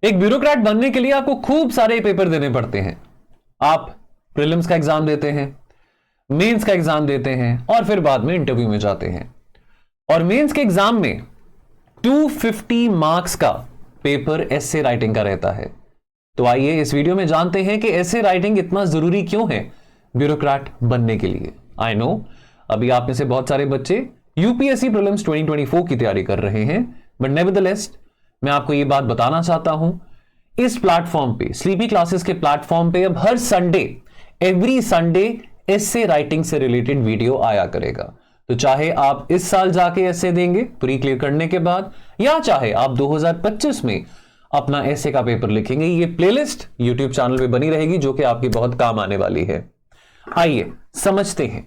एक ब्यूरोक्रेट बनने के लिए आपको खूब सारे पेपर देने पड़ते हैं। आप प्रीलिम्स का एग्जाम देते हैं, मेंस का एग्जाम देते हैं और फिर बाद में इंटरव्यू में जाते हैं। और मेंस के एग्जाम में 250 मार्क्स का पेपर एसे राइटिंग का रहता है। तो आइए इस वीडियो में जानते हैं कि एसे राइटिंग इतना जरूरी क्यों है ब्यूरोक्रेट बनने के लिए। आई नो अभी आप में से बहुत सारे बच्चे यूपीएससी प्रीलिम्स 2024 की तैयारी कर रहे हैं, बट नेवरदलेस मैं आपको यह बात बताना चाहता हूं, इस प्लेटफॉर्म पे, स्लीपी क्लासेस के प्लेटफॉर्म पे अब हर Sunday, every Sunday essay writing से रिलेटेड वीडियो आया करेगा। तो चाहे आप इस साल जाके एसे देंगे प्री क्लियर करने के बाद, या चाहे आप 2025 में अपना एसे का पेपर लिखेंगे, ये प्लेलिस्ट यूट्यूब चैनल पे बनी रहेगी जो कि आपकी बहुत काम आने वाली है। आइए समझते हैं।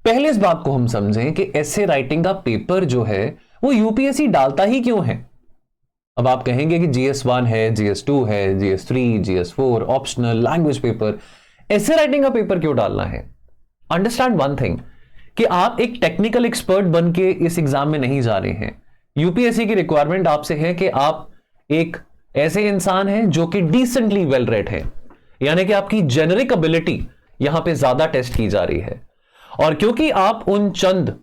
पहले इस बात को हम समझें कि एसे राइटिंग का पेपर जो है वो यूपीएससी डालता ही क्यों है। अब आप कहेंगे कि GS1 है, GS2 है, GS3, GS4, optional, language paper, essay writing का पेपर क्यों डालना है। अंडरस्टैंड वन थिंग कि आप एक टेक्निकल एक्सपर्ट बन के इस एग्जाम में नहीं जा रहे हैं। यूपीएससी की रिक्वायरमेंट आपसे है कि आप एक ऐसे इंसान हैं जो कि डिसेंटली वेल रेड है, यानी कि आपकी जेनरिक एबिलिटी यहां पे ज्यादा टेस्ट की जा रही है। और क्योंकि आप उन चंद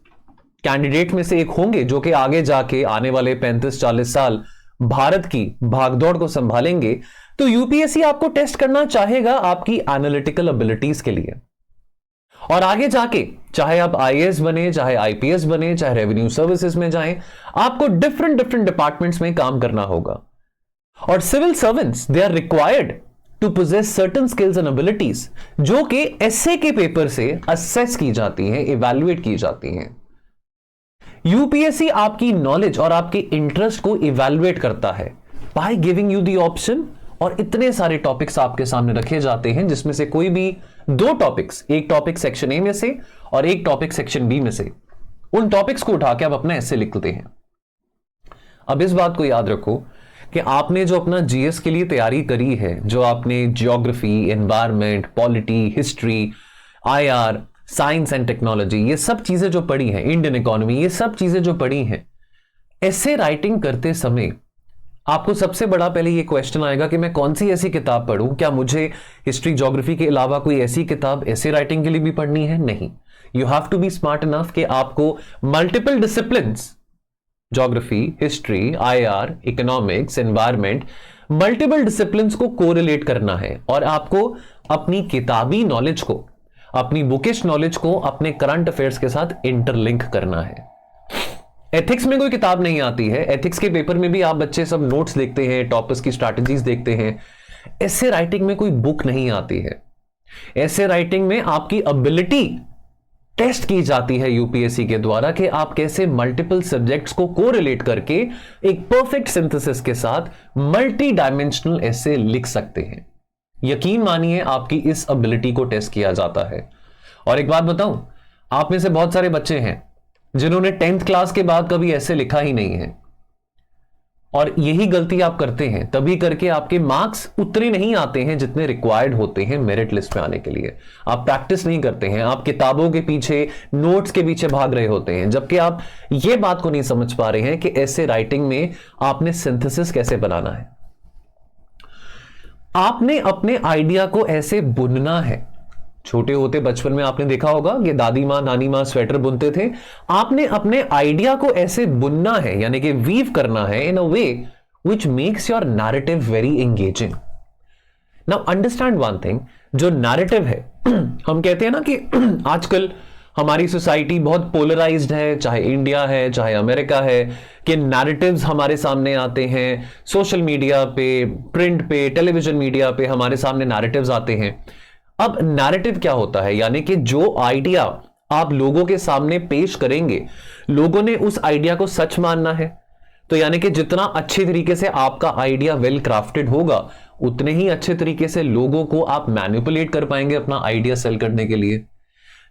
कैंडिडेट में से एक होंगे जो कि आगे जाके आने वाले 35-40 साल भारत की भागदौड़ को संभालेंगे, तो यूपीएससी आपको टेस्ट करना चाहेगा आपकी एनालिटिकल एबिलिटीज के लिए। और आगे जाके चाहे आप आईएएस बने, चाहे आईपीएस बने, चाहे रेवेन्यू सर्विसेज में जाएं, आपको डिफरेंट डिपार्टमेंट्स में काम करना होगा। और civil servants they are required to possess certain skills and abilities जो कि एसए के पेपर से असेस की जाती हैं, इवैल्यूएट की जाती हैं। यूपीएससी आपकी नॉलेज और आपके इंटरेस्ट को इवैल्यूएट करता है by giving you the option. और इतने सारे टॉपिक्स आपके सामने रखे जाते हैं जिसमें से कोई भी दो टॉपिक्स, एक टॉपिक सेक्शन ए में से और एक टॉपिक सेक्शन बी में से, उन टॉपिक्स को उठा के आप अपना एसे लिखते हैं। अब इस बात को याद रखो कि आपने जो अपना जीएस के लिए तैयारी करी है, जो आपने geography, environment, polity, history, IR, science and technology, ये सब चीजें जो पढ़ी हैं, इंडियन इकोनॉमी, ये सब चीजें जो पढ़ी हैं, एसे राइटिंग करते समय आपको सबसे बड़ा पहले ये क्वेश्चन आएगा कि मैं कौन सी ऐसी किताब पढूं। क्या मुझे हिस्ट्री, ज्योग्राफी के अलावा कोई ऐसी किताब एसे राइटिंग के लिए भी पढ़नी है? नहीं। You have to be smart enough कि आपको multiple disciplines, geography, history, IR, economics, environment, multiple disciplines को कोरिलेट करना है और आपको अपनी किताबी नॉलेज को, अपनी बुकिश नॉलेज को अपने करंट अफेयर्स के साथ इंटरलिंक करना है। एथिक्स में कोई किताब नहीं आती है। एथिक्स के पेपर में भी आप बच्चे सब नोट्स देखते हैं, टॉपर्स की स्ट्रैटेजीज देखते हैं। एसे राइटिंग में कोई बुक नहीं आती है। एसे राइटिंग में आपकी एबिलिटी टेस्ट की जाती है यूपीएससी के द्वारा कि आप कैसे मल्टीपल सब्जेक्ट्स को कोरिलेट करके एक परफेक्ट सिंथेसिस के साथ मल्टी डायमेंशनल एसे लिख सकते हैं। यकीन मानिए आपकी इस एबिलिटी को टेस्ट किया जाता है। और एक बात बताऊं, आप में से बहुत सारे बच्चे हैं जिन्होंने 10th क्लास के बाद कभी ऐसे लिखा ही नहीं है, और यही गलती आप करते हैं, तभी करके आपके मार्क्स उतने नहीं आते हैं जितने रिक्वायर्ड होते हैं मेरिट लिस्ट में आने के लिए। आप प्रैक्टिस नहीं करते हैं, आप किताबों के पीछे, नोट्स के पीछे भाग रहे होते हैं, जबकि आप यह बात को नहीं समझ पा रहे हैं कि ऐसे राइटिंग में आपने सिंथेसिस कैसे बनाना है। आपने अपने आइडिया को ऐसे बुनना है। छोटे होते बचपन में आपने देखा होगा कि दादी मां, नानी मां स्वेटर बुनते थे। आपने अपने आइडिया को ऐसे बुनना है, यानी कि वीव करना है in a way which makes your narrative very engaging. Now understand one thing, जो नैरेटिव है हम कहते हैं ना कि आजकल हमारी सोसाइटी बहुत पोलराइज्ड है, चाहे इंडिया है, चाहे अमेरिका है, कि नैरेटिव्स हमारे सामने आते हैं सोशल मीडिया पे, प्रिंट पे, टेलीविजन मीडिया पे हमारे सामने नैरेटिव्स आते हैं। अब नैरेटिव क्या होता है, यानी कि जो आइडिया आप लोगों के सामने पेश करेंगे, लोगों ने उस आइडिया को सच मानना है। तो यानी कि जितना अच्छे तरीके से आपका आइडिया वेल क्राफ्टेड होगा, उतने ही अच्छे तरीके से लोगों को आप मैनिपुलेट कर पाएंगे अपना आइडिया सेल करने के लिए।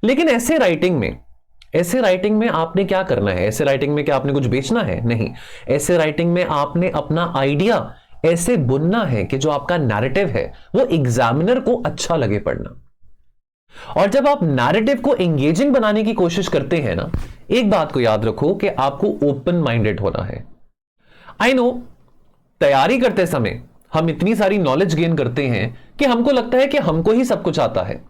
लेकिन ऐसे राइटिंग में आपने क्या करना है? ऐसे राइटिंग में क्या आपने कुछ बेचना है? नहीं। ऐसे राइटिंग में आपने अपना आइडिया ऐसे बुनना है कि जो आपका नैरेटिव है वो एग्जामिनर को अच्छा लगे पढ़ना। और जब आप नैरेटिव को एंगेजिंग बनाने की कोशिश करते हैं ना, एक बात को याद रखो कि आपको ओपन माइंडेड होना है। आई नो तैयारी करते समय हम इतनी सारी नॉलेज गेन करते हैं कि हमको लगता है कि हमको ही सब कुछ आता है।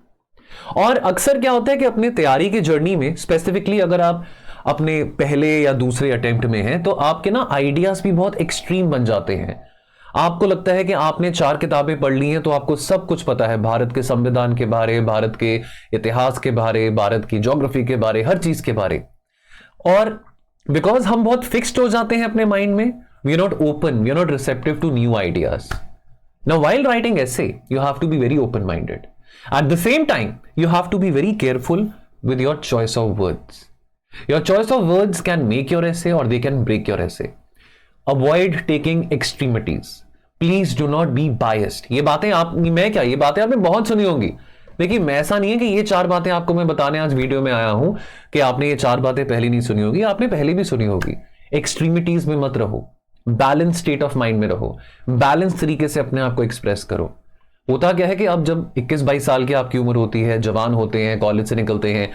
और अक्सर क्या होता है कि अपने तैयारी की जर्नी में, स्पेसिफिकली अगर आप अपने पहले या दूसरे अटेम्प्ट में हैं, तो आपके ना आइडियाज भी बहुत एक्सट्रीम बन जाते हैं। आपको लगता है कि आपने 4 किताबें पढ़ ली हैं तो आपको सब कुछ पता है, भारत के संविधान के बारे, भारत के इतिहास के बारे, भारत की ज्योग्राफी के बारे, हर चीज के बारे। और बिकॉज हम बहुत फिक्स्ड हो जाते हैं अपने माइंड में, we are not open, we are not receptive to new ideas. Now while writing essay you have to be very open minded. At the same time you have to be very careful with your choice of words. Your choice of words can make your essay और they can break your essay. Avoid taking extremities, please do not be biased. ये बातें ये बातें आपने बहुत सुनी होंगी। देखिए, मैं ऐसा नहीं है कि ये 4 बातें आपको मैं बताने आज वीडियो में आया हूं कि आपने ये 4 बातें पहले नहीं सुनी होगी, आपने पहले भी सुनी होगी। एक्सट्रीमिटीज में मत रहो, बैलेंस स्टेट ऑफ माइंड में रहो, बैलेंस तरीके से अपने आप को एक्सप्रेस करो। होता क्या है कि अब जब 21-22 साल की आपकी उम्र होती है, जवान होते हैं, कॉलेज से निकलते हैं,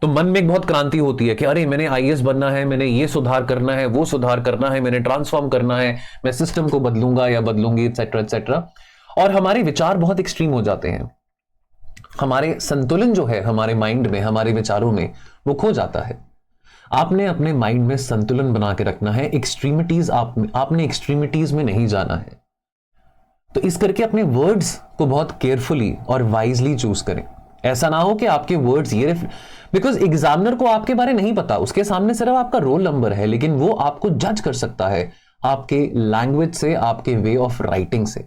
तो मन में एक बहुत क्रांति होती है कि अरे मैंने आईएएस बनना है, मैंने ये सुधार करना है, वो सुधार करना है, मैंने ट्रांसफॉर्म करना है, मैं सिस्टम को बदलूंगा या बदलूंगी, एटसेट्रा एटसेट्रा। और हमारे विचार बहुत एक्सट्रीम हो जाते हैं। हमारे संतुलन जो है हमारे माइंड में, हमारे विचारों में, वो खो जाता है। आपने अपने माइंड में संतुलन बना के रखना है। एक्सट्रीमिटीज आपने एक्सट्रीमिटीज में नहीं जाना है। तो इस करके अपने वर्ड्स को बहुत केयरफुली और वाइजली चूज करें। ऐसा ना हो कि आपके वर्ड्स बिकॉज एग्जामिनर को आपके बारे नहीं पता, उसके सामने सिर्फ आपका रोल नंबर है, लेकिन वो आपको जज कर सकता है आपके लैंग्वेज से, आपके वे ऑफ राइटिंग से।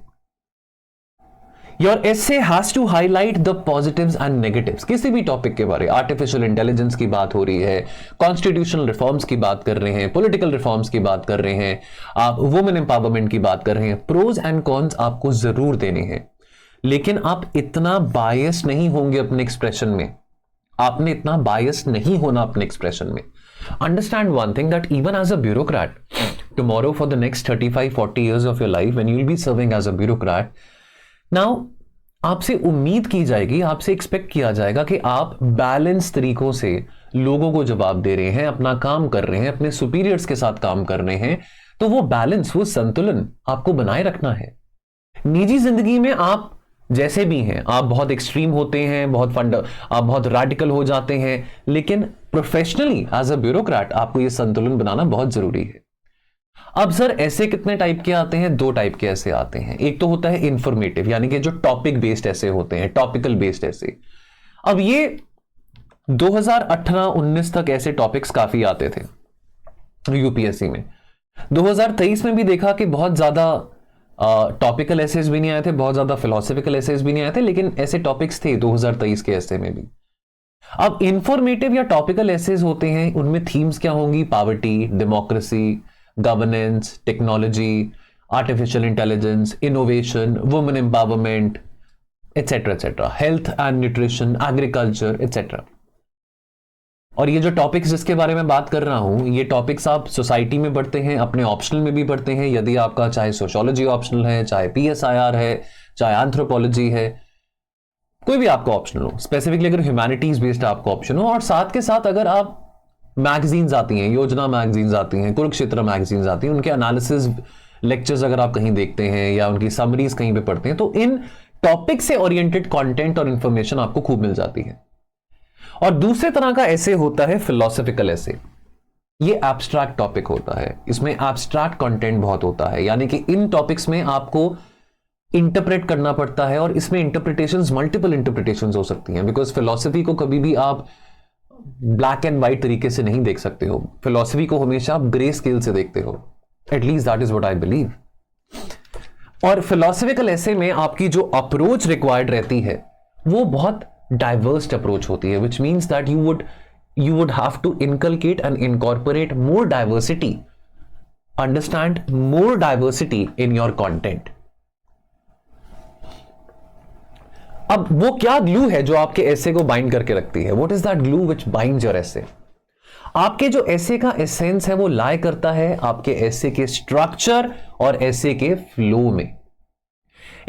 Your essay has to highlight the positives and negatives. किसी भी टॉपिक के बारे, आर्टिफिशियल इंटेलिजेंस की बात हो रही है, कॉन्स्टिट्यूशनल रिफॉर्म्स की बात कर रहे हैं, पॉलिटिकल रिफॉर्म्स की बात कर रहे हैं, आप वुमेन एम्पावरमेंट की बात कर रहे हैं, प्रोज एंड कॉन्स आपको जरूर देने हैं। लेकिन आप इतना बायस नहीं होंगे अपने एक्सप्रेशन में, आपने इतना बायस नहीं होना अपने एक्सप्रेशन में। Understand one thing that even as a bureaucrat, tomorrow for the next 35-40 years of your life when you will be serving as a bureaucrat, now आपसे उम्मीद की जाएगी, आपसे एक्सपेक्ट किया जाएगा कि आप बैलेंस तरीकों से लोगों को जवाब दे रहे हैं, अपना काम कर रहे हैं, अपने सुपीरियर्स के साथ काम कर रहे हैं। तो वो बैलेंस, वो संतुलन आपको बनाए रखना है। निजी जिंदगी में आप जैसे भी हैं, आप बहुत एक्सट्रीम होते हैं, आप बहुत रैडिकल हो जाते हैं, लेकिन प्रोफेशनली एज अ ब्यूरोक्रेट आपको ये संतुलन बनाना बहुत जरूरी है। अब सर ऐसे कितने टाइप के आते हैं? 2 टाइप के ऐसे आते हैं। एक तो होता है इंफॉर्मेटिव, यानी कि जो टॉपिक बेस्ड ऐसे होते हैं, टॉपिकल बेस्ड ऐसे। अब ये 2018-19 तक ऐसे टॉपिक्स काफी आते थे यूपीएससी में। 2023 में भी देखा कि बहुत ज्यादा टॉपिकल एसेज भी नहीं आए थे, बहुत ज्यादा फिलोसॉफिकल एसेज भी नहीं आए थे, लेकिन ऐसे टॉपिक्स थे 2023 के ऐसे में भी। अब इंफॉर्मेटिव या टॉपिकल एसेज होते हैं, उनमें थीम्स क्या होंगी? Poverty, democracy, governance, technology, artificial intelligence, innovation, women empowerment, etcetera etcetera, health and nutrition, agriculture etcetera. और ये जो टॉपिक्स जिसके बारे में बात कर रहा हूं, ये टॉपिक्स आप सोसाइटी में पढ़ते हैं, अपने ऑप्शनल में भी पढ़ते हैं। यदि आपका चाहे सोशियोलॉजी ऑप्शनल है, चाहे पीएसआईआर है, चाहे एंथ्रोपोलॉजी है, कोई भी आपका ऑप्शनल हो, स्पेसिफिकली अगर ह्यूमैनिटीज बेस्ड आपका ऑप्शन हो। और साथ के साथ अगर आप मैगजीन्स आती हैं, योजना मैगजीन्स आती हैं, कुरुक्षेत्र मैगजीन्स आती हैं, उनके एनालिसिस लेक्चर्स अगर आप कहीं देखते हैं या उनकी समरीज कहीं पे पढ़ते हैं, तो इन टॉपिक से ओरिएंटेड कंटेंट और इंफॉर्मेशन आपको खूब मिल जाती है। और दूसरे तरह का ऐसे होता है फिलोसॉफिकल ऐसे। ये एब्स्ट्रैक्ट टॉपिक होता है, इसमें एब्स्ट्रैक्ट कंटेंट बहुत होता है, यानी कि इन टॉपिक्स में आपको इंटरप्रेट करना पड़ता है। और इसमें इंटरप्रिटेशंस, मल्टीपल इंटरप्रिटेशंस हो सकती हैं, बिकॉज फिलोसफी को कभी भी आप ब्लैक एंड व्हाइट तरीके से नहीं देख सकते हो। फिलोसफी को हमेशा आप ग्रे स्केल से देखते हो, at least that is what I believe. और फिलोसफिकल ऐसे में आपकी जो अप्रोच रिक्वायर्ड रहती है वो बहुत डाइवर्स अप्रोच होती है, which means that you would have to inculcate and incorporate more diversity, understand more diversity in your content. अब वो क्या ग्लू है जो आपके ऐसे को बाइंड करके रखती है? What is that glue which binds your essay? आपके जो ऐसे का एसेंस है वो लाए करता है आपके ऐसे के स्ट्रक्चर और ऐसे के फ्लो में।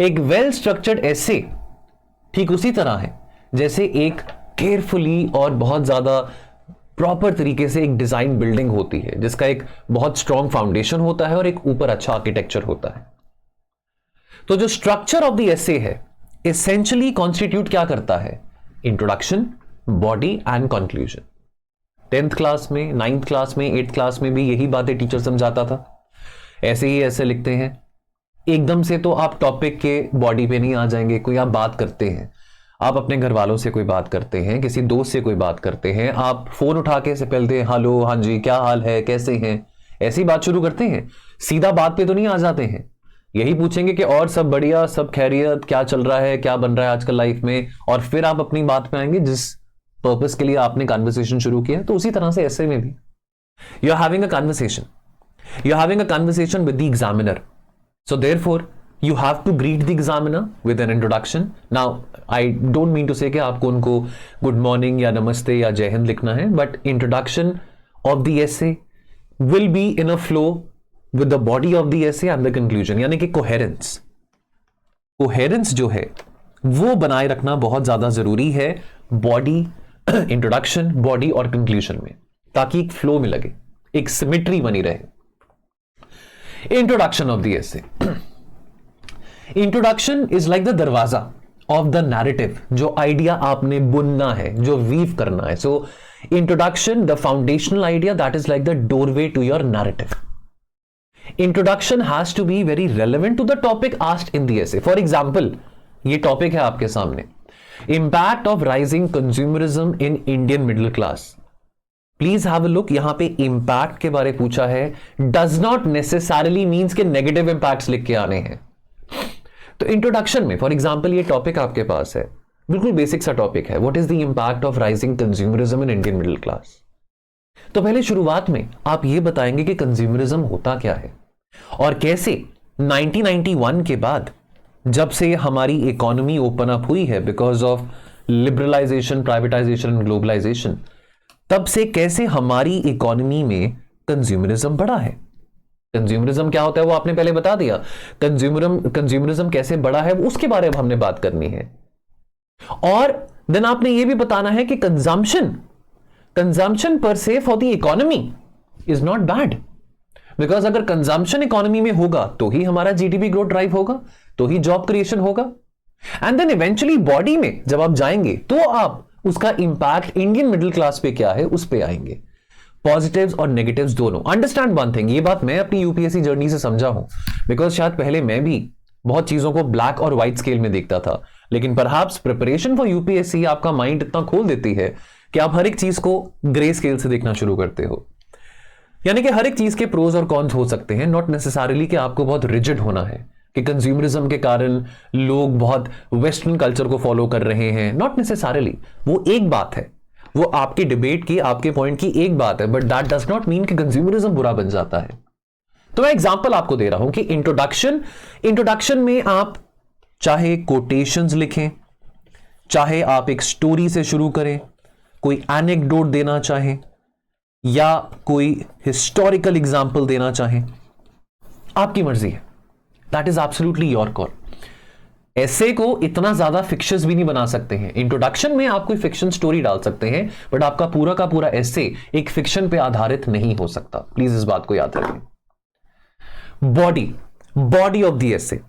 एक वेल स्ट्रक्चर्ड ऐसे ठीक उसी तरह है जैसे एक केयरफुली और बहुत ज्यादा प्रॉपर तरीके से एक डिजाइन बिल्डिंग होती है, जिसका एक बहुत स्ट्रॉन्ग फाउंडेशन होता है और एक ऊपर अच्छा आर्किटेक्चर होता है। तो जो स्ट्रक्चर ऑफ द एसे है एसेंशियली कॉन्स्टिट्यूट क्या करता है? Introduction, body and conclusion. 10th class में, 9th क्लास में, 8th क्लास में भी यही बातें टीचर समझाता था। ऐसे ही ऐसे लिखते हैं। एकदम से तो आप टॉपिक के बॉडी पे नहीं आ जाएंगे। कोई आप बात करते हैं, आप अपने घर वालों से कोई बात करते हैं, किसी दोस्त से कोई बात करते हैं, आप फोन उठा के से पहले हेलो, हाँ जी, क्या हाल है, कैसे हैं, ऐसी बात शुरू करते हैं। सीधा बात पे तो नहीं आ जाते हैं। यही पूछेंगे कि और सब बढ़िया, सब खैरियत, क्या चल रहा है, क्या बन रहा है आजकल लाइफ में, और फिर आप अपनी बात पे आएंगे जिस पर्पस के लिए आपने कन्वर्सेशन शुरू किया। तो उसी तरह से ऐसे में भी you are having a conversation with the examiner, so therefore you have to greet the examiner with an introduction. Now I don't mean to say कि आपको उनको good morning या नमस्ते या जय हिंद लिखना है, but introduction of the essay will be in a flow with the body of the essay and the conclusion, यानी कि coherence जो है वो बनाए रखना बहुत ज्यादा जरूरी है बॉडी, इंट्रोडक्शन, बॉडी और कंक्लूजन में, ताकि एक फ्लो में लगे, एक सिमेट्री बनी रहे। Introduction of the essay. Introduction is like the दरवाजा ऑफ द नैरेटिव, जो आइडिया आपने बुनना है, जो वीव करना है। So introduction, the foundational idea, that is like the doorway to your narrative. Introduction has to be very relevant to the topic asked in the essay. For example, ये topic है आपके सामने, impact of rising consumerism in Indian middle class. Please have a look, यहां पे impact के बारे पूछा है, डज नॉट नेसेसरली मीन्स के नेगेटिव इंपैक्ट्स लिख के आने हैं। तो इंट्रोडक्शन में फॉर एग्जांपल ये टॉपिक आपके पास है, बिल्कुल बेसिक सा टॉपिक है, what is the impact of rising consumerism in Indian middle class. तो पहले शुरुआत में आप ये बताएंगे कि कंज्यूमरिज्म होता क्या है और कैसे 1991 के बाद, जब से हमारी इकोनॉमी ओपन अप हुई है because of liberalisation, privatisation and globalisation, तब से कैसे हमारी इकोनॉमी में कंज्यूमरिज्म बढ़ा है। कंज्यूमरिज्म क्या होता है वो आपने पहले बता दिया। कंज्यूमरिज्म कैसे बढ़ा है उसके बारे में हमने बात करनी है। और देन आपने ये भी बताना है कि कंजम्पशन पर से for the economy is not bad, because अगर कंजम्पशन इकोनॉमी में होगा तो ही हमारा जीडीपी ग्रोथ ड्राइव होगा, तो ही जॉब क्रिएशन होगा। एंड देन इवेंचुअली बॉडी में जब आप जाएंगे तो आप उसका इंपैक्ट इंडियन मिडिल क्लास पे क्या है उस पे आएंगे, पॉजिटिव्स और नेगेटिव्स दोनों। अंडरस्टैंड वन थिंग, ये बात मैं अपनी यूपीएससी जर्नी से समझा हूं, बिकॉज शायद पहले मैं भी बहुत चीजों को ब्लैक और व्हाइट स्केल में देखता था, लेकिन परहैप्स प्रिपरेशन फॉर यूपीएससी आपका माइंड इतना खोल देती है कि आप हर एक चीज को ग्रे स्केल से देखना शुरू करते हो। यानी कि हर एक चीज के प्रोज और कॉन्स हो सकते हैं, नॉट नेसेसरली कि आपको बहुत रिजिड होना है कि कंज्यूमरिज्म के कारण लोग बहुत वेस्टर्न कल्चर को फॉलो कर रहे हैं, नॉट नेसेसरली। वो एक बात है, वो आपकी डिबेट की, आपके पॉइंट की एक बात है, but that does not mean कि कंज्यूमरिज्म बुरा बन जाता है। तो मैं एग्जांपल आपको दे रहा हूं कि इंट्रोडक्शन में आप चाहे कोटेशंस लिखें, चाहे आप एक स्टोरी से शुरू करें, कोई एनेक्डोट देना चाहें या कोई हिस्टोरिकल एग्जांपल देना चाहें, आपकी मर्जी है, that is absolutely your call. ऐसे को इतना ज्यादा फिक्शंस भी नहीं बना सकते हैं। इंट्रोडक्शन में आप कोई फिक्शन स्टोरी डाल सकते हैं, बट आपका पूरा का पूरा ऐसे एक फिक्शन पे आधारित नहीं हो सकता। प्लीज इस बात को याद रखें। Body of the essay,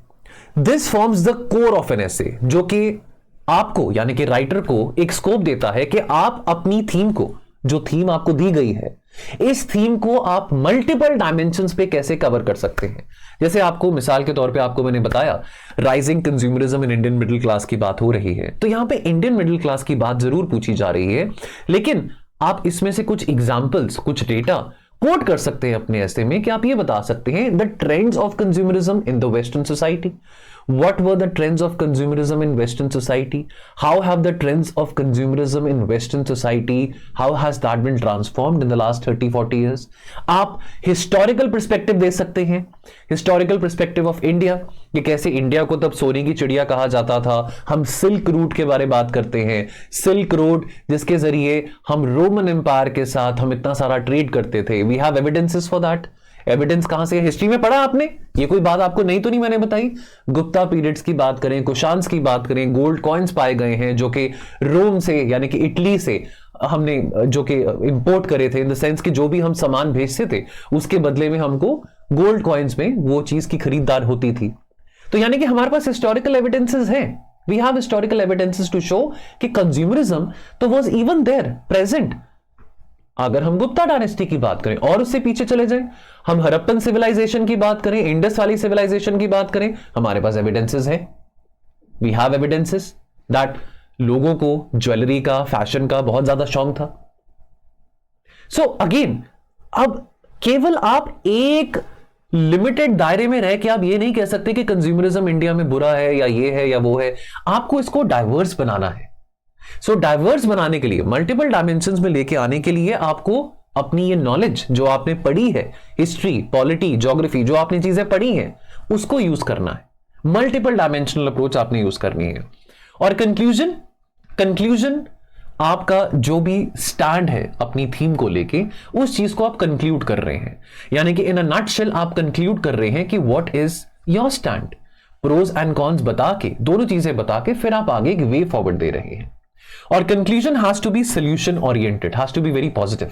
this forms the core of an essay, जो कि आपको यानी कि राइटर को एक स्कोप देता है कि आप अपनी थीम को, जो थीम आपको दी गई है, इस थीम को आप मल्टीपल डायमेंशंस पे कैसे कवर कर सकते हैं। जैसे आपको मिसाल के तौर पे आपको मैंने बताया rising consumerism in Indian middle class की बात हो रही है, तो यहां पे इंडियन मिडिल क्लास की बात जरूर पूछी जा रही है, लेकिन आप इसमें से कुछ एग्जांपल्स, कुछ डेटा कोट कर सकते हैं अपने ऐसे में कि आप ये बता सकते हैं the trends of consumerism in the western society. What were the trends of consumerism in Western society? How have the trends of consumerism in Western society, how has that been transformed in the last 30-40 years? आप historical perspective दे सकते हैं, historical perspective of India, कि कैसे India को तब सोने की चिड़िया कहा जाता था। हम सिल्क रूट के बारे में बात करते हैं, सिल्क रोड जिसके जरिए हम रोमन एम्पायर के साथ हम इतना सारा ट्रेड करते थे। We have evidences for that. Evidence कहां से? हिस्ट्री में पढ़ा आपने, ये कोई बात आपको नहीं तो नहीं मैंने बताई। गुप्ता पीरियड्स की बात करें, कुशान्स की बात करें, गोल्ड कॉइन्स पाए गए हैं जो कि रोम से यानी कि इटली से हमने जो कि इंपोर्ट करे थे, इन द सेंस कि जो भी हम सामान भेजते थे उसके बदले में हमको गोल्ड कॉइन्स में वो चीज की खरीदार होती थी। तो यानी कि हमारे पास हिस्टोरिकल एविडेंसेस हैं, we have historical evidences to show कि कंज्यूमरिज्म तो वाज इवन देयर प्रेजेंट। अगर हम गुप्ता डायनेस्टी की बात करें और उससे पीछे चले जाएं, हम हड़प्पन सिविलाइजेशन की बात करें, इंडस वैली सिविलाइजेशन की बात करें, हमारे पास एविडेंसेस हैं, वी हैव एविडेंसेस दैट लोगों को ज्वेलरी का, फैशन का बहुत ज्यादा शौक था। सो अगेन, अब केवल आप एक लिमिटेड दायरे में रह के आप ये नहीं कह सकते कि कंज्यूमरिज्म इंडिया में बुरा है या ये है या वो है, आपको इसको डाइवर्स बनाना है। सो डाइवर्स बनाने के लिए, मल्टीपल डायमेंशंस में लेके आने के लिए आपको अपनी ये नॉलेज जो आपने पढ़ी है, हिस्ट्री, पॉलिटी, ज्योग्राफी, जो आपने चीजें पढ़ी हैं, उसको यूज करना है। मल्टीपल डायमेंशनल अप्रोच आपने यूज करनी है। और कंक्लूजन आपका जो भी स्टैंड है अपनी थीम को लेके, उस चीज को आप कंक्लूड कर रहे हैं, यानी कि इन अ नटशेल आप कंक्लूड कर रहे हैं कि what is your stand, pros and cons बता के, दोनों चीजें बता के फिर आप आगे एक वे फॉरवर्ड दे रहे हैं। और conclusion has to be solution oriented, has to be very positive.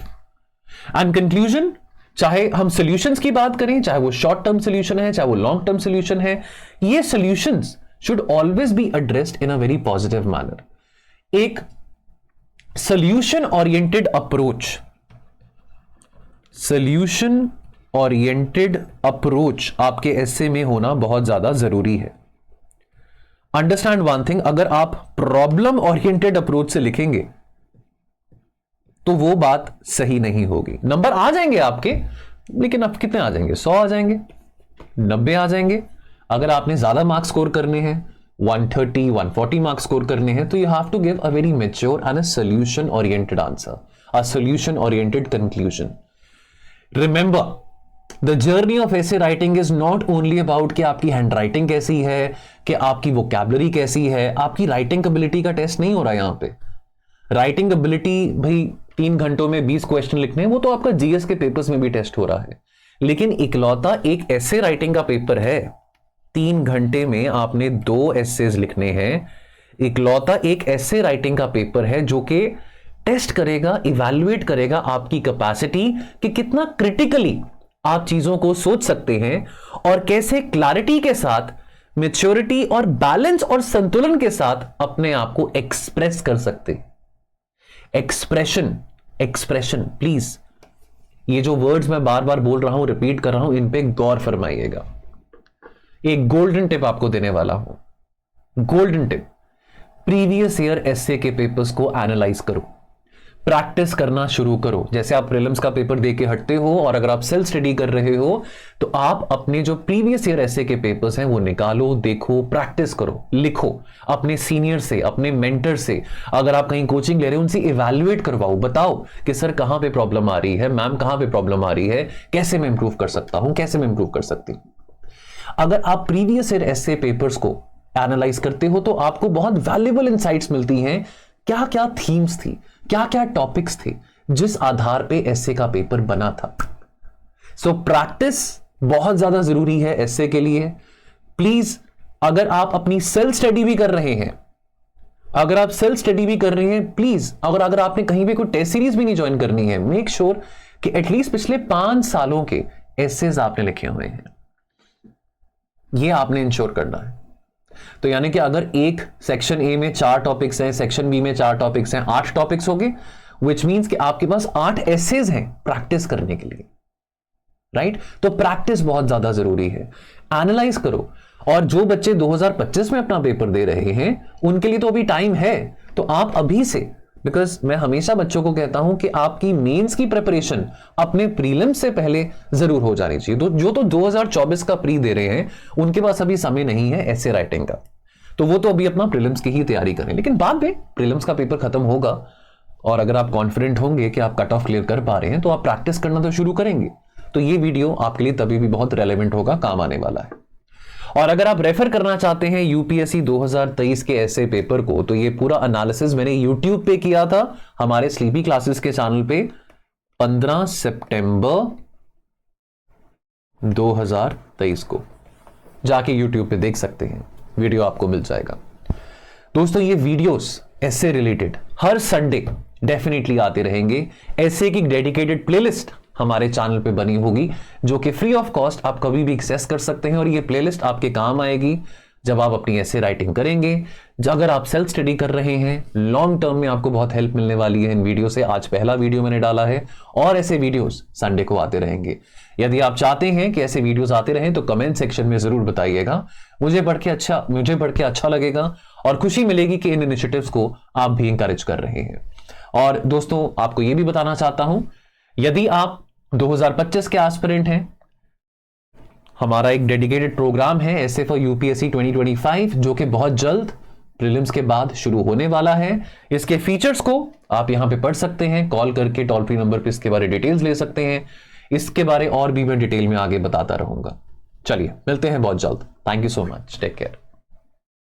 And conclusion, चाहे हम सॉल्यूशंस की बात करें, चाहे वो शॉर्ट टर्म सॉल्यूशन है, चाहे वो लॉन्ग टर्म सॉल्यूशन है, ये solutions should always be addressed in a very positive manner. एक सॉल्यूशन ओरिएंटेड अप्रोच आपके एसे में होना बहुत ज्यादा जरूरी है। अंडरस्टैंड वन थिंग, अगर आप प्रॉब्लम ओरिएंटेड अप्रोच से लिखेंगे तो वो बात सही नहीं होगी। नंबर आ जाएंगे आपके, लेकिन अब कितने आ जाएंगे? 100 आ जाएंगे, 90 आ जाएंगे। अगर आपने ज्यादा मार्क्स स्कोर करने हैं, 130, 140 मार्क्स स्कोर करने हैं, तो you have to give a very mature and a solution oriented answer, a solution oriented conclusion. Remember, the journey of essay writing is not only about कि आपकी हैंड राइटिंग कैसी है, कि आपकी वोकैबुलरी कैसी है। आपकी राइटिंग एबिलिटी का टेस्ट नहीं हो रहा है यहां पे। राइटिंग एबिलिटी भाई 3 घंटों में 20 क्वेश्चन लिखने हैं, वो तो आपका जीएस के पेपर्स में भी टेस्ट हो रहा है। लेकिन इकलौता एक एसे राइटिंग का पेपर है, 3 घंटे में आपने 2 एसेज लिखने हैं। इकलौता एक एसे राइटिंग का पेपर है जो कि टेस्ट करेगा, इवैल्यूएट करेगा आपकी कैपेसिटी कि कितना क्रिटिकली आप चीजों को सोच सकते हैं और कैसे क्लैरिटी के साथ, मैच्योरिटी और बैलेंस और संतुलन के साथ अपने आप को एक्सप्रेस कर सकते हैं। एक्सप्रेशन प्लीज, ये जो वर्ड्स मैं बार बार बोल रहा हूं, रिपीट कर रहा हूं, इन पे गौर फरमाइएगा। एक गोल्डन टिप आपको देने वाला हूं, golden tip. Previous year essay के पेपर्स को एनालाइज करो, प्रैक्टिस करना शुरू करो। जैसे आप प्रीलिम्स का पेपर देके हटते हो और अगर आप सेल्फ स्टडी कर रहे हो, तो आप अपने जो प्रीवियस ईयर एसए के पेपर्स हैं वो निकालो, देखो, प्रैक्टिस करो, लिखो अपने सीनियर से, अपने मेंटर से। अगर आप कहीं कोचिंग ले रहे हो, उनसे इवैल्यूएट करवाओ, बताओ कि सर कहां पे प्रॉब्लम आ रही है, मैम कहां पे प्रॉब्लम आ रही है, कैसे मैं इंप्रूव कर सकता हूं, कैसे मैं इंप्रूव कर सकती हूं। अगर आप प्रीवियस ईयर एसए पेपर्स को एनालाइज करते हो तो आपको बहुत वैल्यूएबल इंसाइट्स मिलती हैं, क्या क्या थीम्स थी, क्या क्या टॉपिक्स थे जिस आधार पे एसए का पेपर बना था। सो प्रैक्टिस बहुत ज्यादा जरूरी है एसए के लिए। प्लीज, अगर आप अपनी सेल्फ स्टडी भी कर रहे हैं, प्लीज, अगर आपने कहीं भी कोई टेस्ट सीरीज भी नहीं ज्वाइन करनी है, मेक श्योर कि एटलीस्ट पिछले 5 सालों के एसेज आपने लिखे हुए हैं। ये आपने इंश्योर करना है। तो यानी कि अगर एक सेक्शन ए में 4 टॉपिक्स हैं, सेक्शन बी में 4 टॉपिक्स हैं, 8 टॉपिक्स हो गए, विच मींस कि आपके पास 8 एसेज हैं प्रैक्टिस करने के लिए, राइट? तो प्रैक्टिस बहुत ज्यादा जरूरी है। एनालाइज करो। और जो बच्चे 2025 में अपना पेपर दे रहे हैं, उनके लिए तो अभी टाइम है, तो आप अभी से, बिकॉज मैं हमेशा बच्चों को कहता हूं कि आपकी मेंस की प्रिपरेशन अपने प्रीलिम्स से पहले जरूर हो जानी चाहिए। तो जो 2024 का प्री दे रहे हैं, उनके पास अभी समय नहीं है एसे राइटिंग का, तो वो तो अभी अपना प्रीलिम्स की ही तैयारी करें। लेकिन बाद में प्रीलिम्स का पेपर खत्म होगा और अगर आप कॉन्फिडेंट होंगे कि आप कट ऑफ क्लियर कर पा रहे हैं, तो आप प्रैक्टिस करना तो शुरू करेंगे। तो ये वीडियो आपके लिए तभी भी बहुत रेलेवेंट होगा, काम आने वाला है। और अगर आप रेफर करना चाहते हैं यूपीएससी 2023 के ऐसे पेपर को, तो ये पूरा एनालिसिस मैंने यूट्यूब पे किया था, हमारे स्लीपी क्लासेस के चैनल पे 15 सितंबर 2023 को जाके यूट्यूब पे देख सकते हैं, वीडियो आपको मिल जाएगा। दोस्तों, ये वीडियोस ऐसे रिलेटेड हर संडे डेफिनेटली आते रहेंगे। ऐसे की डेडिकेटेड प्लेलिस्ट हमारे चैनल पे बनी होगी, जो कि फ्री ऑफ कॉस्ट आप कभी भी एक्सेस कर सकते हैं। और ये प्लेलिस्ट आपके काम आएगी जब आप अपनी ऐसे राइटिंग करेंगे, अगर आप सेल्फ स्टडी कर रहे हैं, लॉन्ग टर्म में आपको बहुत हेल्प मिलने वाली है इन वीडियो से। आज पहला वीडियो मैंने डाला है और ऐसे वीडियोस संडे को आते रहेंगे। यदि आप चाहते हैं कि ऐसे वीडियोस आते रहें तो कमेंट सेक्शन में जरूर बताइएगा, मुझे पढ़ के अच्छा लगेगा और खुशी मिलेगी कि इन इनिशिएटिव्स को आप भी इंकरेज कर रहे हैं। और दोस्तों, आपको यह भी बताना चाहता हूं, यदि आप 2025 के एस्पिरेंट हैं, हमारा एक डेडिकेटेड प्रोग्राम है ऐसे फॉर यूपीएससी 2025, जो कि बहुत जल्द प्रीलिम्स के बाद शुरू होने वाला है। इसके फीचर्स को आप यहां पे पढ़ सकते हैं, कॉल करके टोल फ्री नंबर पे इसके बारे में डिटेल्स ले सकते हैं। इसके बारे और भी मैं डिटेल में आगे बताता रहूंगा। चलिए मिलते हैं बहुत जल्द। Thank you so much, take care.